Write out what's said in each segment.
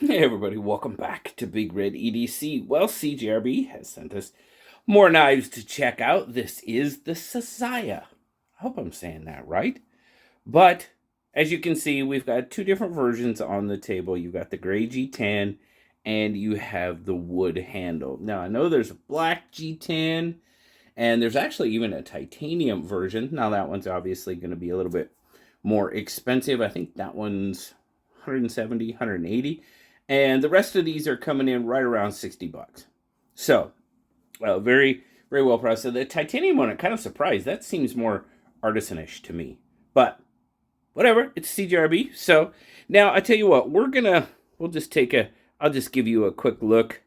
Hey everybody, welcome back to BigRedEDC. Well, CJRB has sent us more knives to check out. This is the Sasaya. I hope I'm saying that right. But as you can see, we've got two different versions on the table. You've got the gray G10 and you have the wood handle. Now, I know there's a black G10 and there's actually even a titanium version. Now, that one's obviously going to be a little bit more expensive. I think that one's 170, 180. And the rest of these are coming in right around 60 bucks. So, very, very well priced. So the titanium one, I'm kind of surprised. That seems more artisanish to me. But whatever, it's CJRB. So now I tell you what, we'll just I'll just give you a quick look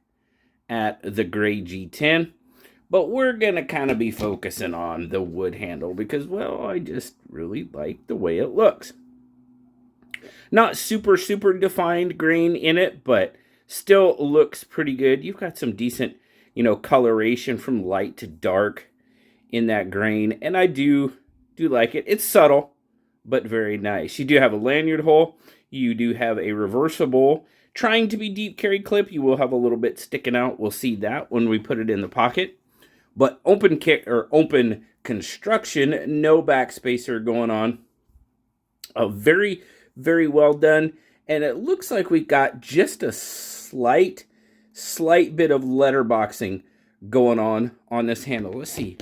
at the gray G10. But we're going to kind of be focusing on the wood handle because, well, I just really like the way it looks. Not super defined grain in it, but still looks pretty good. You've got some decent, coloration from light to dark in that grain, and I do like it. It's subtle, but very nice. You do have a lanyard hole. You do have a reversible. Trying to be deep carry clip, you will have a little bit sticking out. We'll see that when we put it in the pocket. But open construction, no backspacer going on. A very, very well done. And it looks like we got just a slight bit of letterboxing going on this handle. Let's see.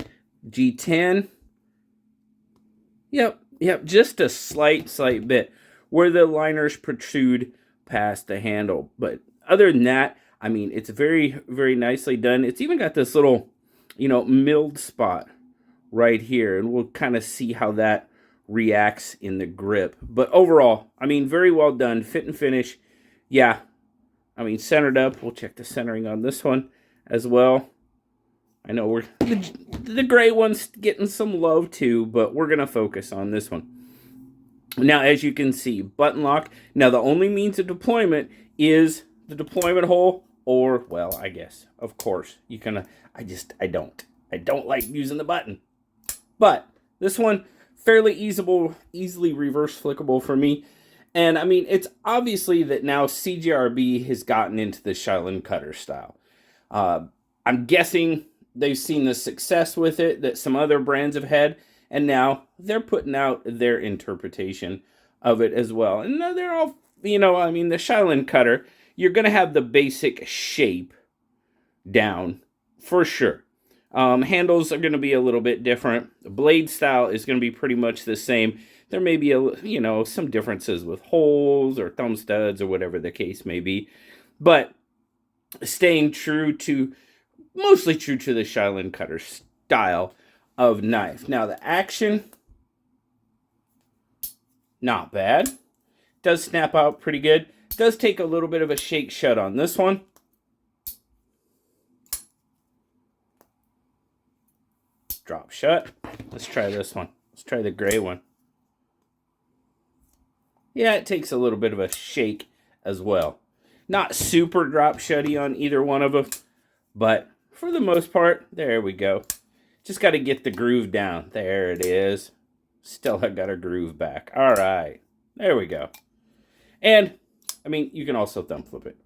G10. Yep, just a slight bit where the liners protrude past the handle. But other than that, I mean, it's very, very nicely done. It's even got this little, milled spot right here. And we'll kind of see how that reacts in the grip. But overall, I mean, very well done. Fit and finish. Yeah. I mean, centered up. We'll check the centering on this one as well. I know the gray one's getting some love too, but we're going to focus on this one. Now, as you can see, button lock. Now, the only means of deployment is the deployment hole or, well, I guess, of course, you can, I don't like using the button. But this one, fairly easily reverse flickable for me. And I mean, it's obviously that now CJRB has gotten into the Shilin cutter style. I'm guessing they've seen the success with it that some other brands have had, and now they're putting out their interpretation of it as well. And they're all, the Shilin cutter, you're going to have the basic shape down for sure. Handles are going to be a little bit different. The blade style is going to be pretty much the same. There may be some differences with holes or thumb studs or whatever the case may be, but staying mostly true to the Shilin cutter style of knife. Now the action, not bad. Does snap out pretty good. Does take a little bit of a shake shut on this one. Drop shut. Let's try this one. Let's try the gray one. Yeah, it takes a little bit of a shake as well. Not super drop shutty on either one of them, but for the most part, there we go. Just got to get the groove down. There it is. Still have got a groove back. All right. There we go. And, I mean, you can also thumb flip it.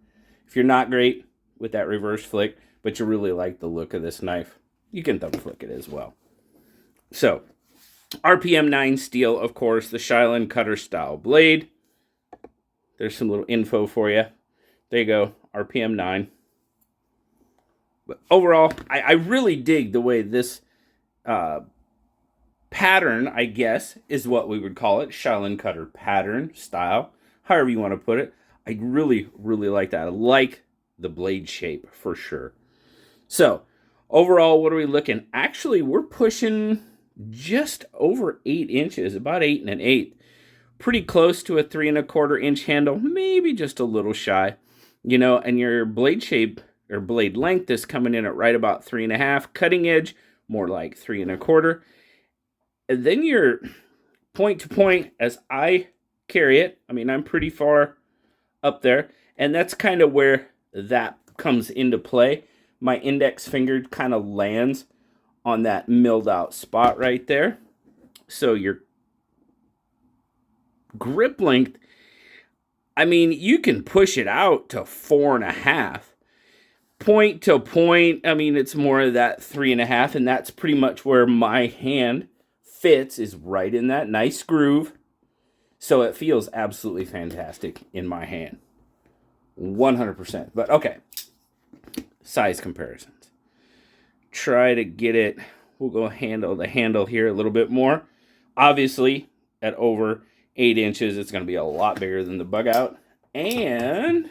If you're not great with that reverse flick, but you really like the look of this knife, you can thumb flick it as well. So, RPM 9 steel, of course, the Shilin cutter style blade. There's some little info for you. There you go, RPM 9. But overall, I really dig the way this pattern, I guess, is what we would call it. Shilin cutter pattern style, however you want to put it. I really, really like that. I like the blade shape for sure. So, overall, what are we looking? Actually, we're pushing just over 8 inches, about 8 1/8. Pretty close to a 3 1/4 inch handle, maybe just a little shy. And your blade shape or blade length is coming in at right about 3 1/2. Cutting edge, more like 3 1/4. And then your point to point, as I carry it, I mean, I'm pretty far up there, and that's kind of where that comes into play. My index finger kind of lands on that milled out spot right there. So your grip length I mean, you can push it out to 4.5. Point to point, I mean, it's more of that 3.5, and that's pretty much where my hand fits, is right in that nice groove. So it feels absolutely fantastic in my hand. 100%. But okay, size comparisons. Try to get it, we'll go handle the handle here a little bit more. Obviously, at over 8 inches, it's going to be a lot bigger than the bug out. And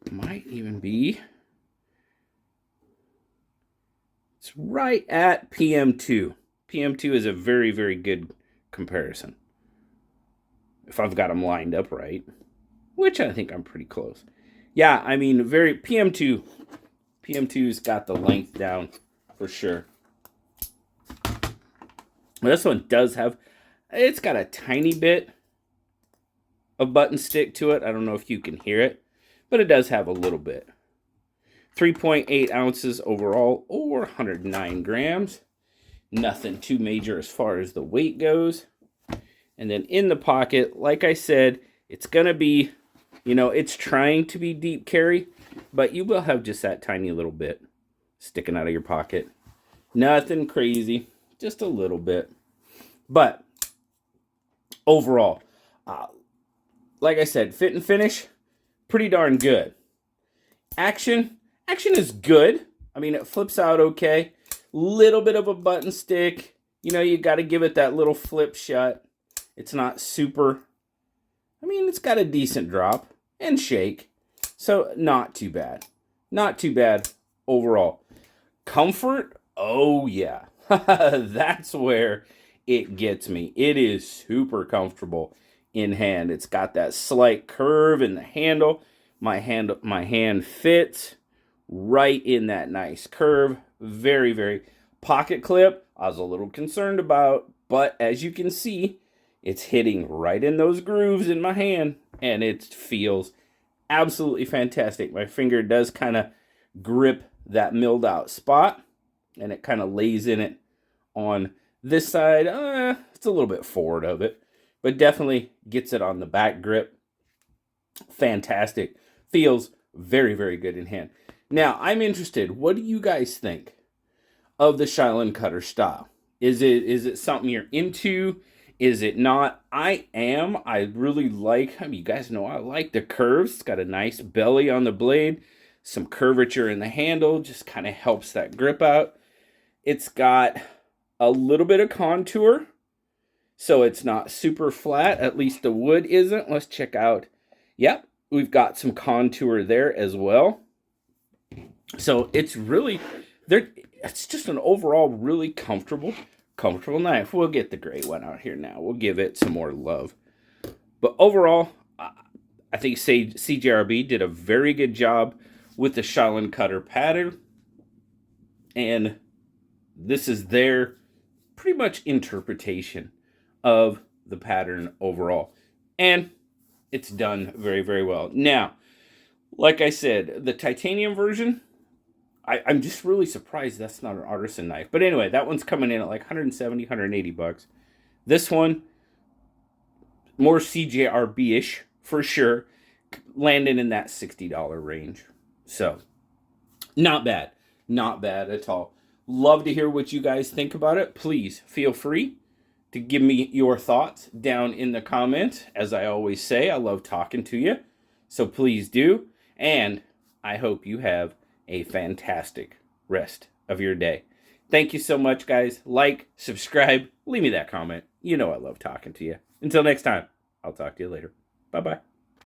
might even be, it's right at PM2. PM2 is a very, very good comparison. If I've got them lined up right, which I think I'm pretty close. Yeah, I mean, very PM2. PM2's got the length down for sure. This one does have, it's got a tiny bit of button stick to it. I don't know if you can hear it, but it does have a little bit. 3.8 ounces overall, or 109 grams. Nothing too major as far as the weight goes. And then in the pocket, like I said, it's going to be, you know, it's trying to be deep carry, but you will have just that tiny little bit sticking out of your pocket. Nothing crazy, just a little bit. But overall, like I said, fit and finish, pretty darn good. Action is good. I mean, it flips out okay. Little bit of a button stick. You know, you got to give it that little flip shut. It's not super, I mean, it's got a decent drop and shake. So not too bad. Not too bad overall. Comfort? Oh yeah. That's where it gets me. It is super comfortable in hand. It's got that slight curve in the handle. My hand fits right in that nice curve. Very, very pocket clip. I was a little concerned about, but as you can see, it's hitting right in those grooves in my hand, and it feels absolutely fantastic. My finger does kind of grip that milled out spot, and it kind of lays in it on this side. It's a little bit forward of it, but definitely gets it on the back grip. Fantastic. Feels very, very good in hand. Now, I'm interested. What do you guys think of the Shilin cutter style? Is it something you're into? Is it not? I am. I really like, I mean, you guys know I like the curves. It's got a nice belly on the blade. Some curvature in the handle. Just kind of helps that grip out. It's got a little bit of contour. So it's not super flat. At least the wood isn't. Let's check out. Yep. We've got some contour there as well. So it's really, it's just an overall really comfortable knife. We'll get the gray one out here now. We'll give it some more love. But overall, I think CJRB did a very good job with the Shilin cutter pattern. And this is their pretty much interpretation of the pattern overall. And it's done very, very well. Now, like I said, the titanium version, I'm just really surprised that's not an artisan knife. But anyway, that one's coming in at like 170, 180 bucks. This one, more CJRB-ish for sure, landing in that $60 range. So, not bad. Not bad at all. Love to hear what you guys think about it. Please feel free to give me your thoughts down in the comments. As I always say, I love talking to you. So please do. And I hope you have a fantastic rest of your day. Thank you so much, guys. Like, subscribe, leave me that comment. You know I love talking to you. Until next time, I'll talk to you later. Bye-bye.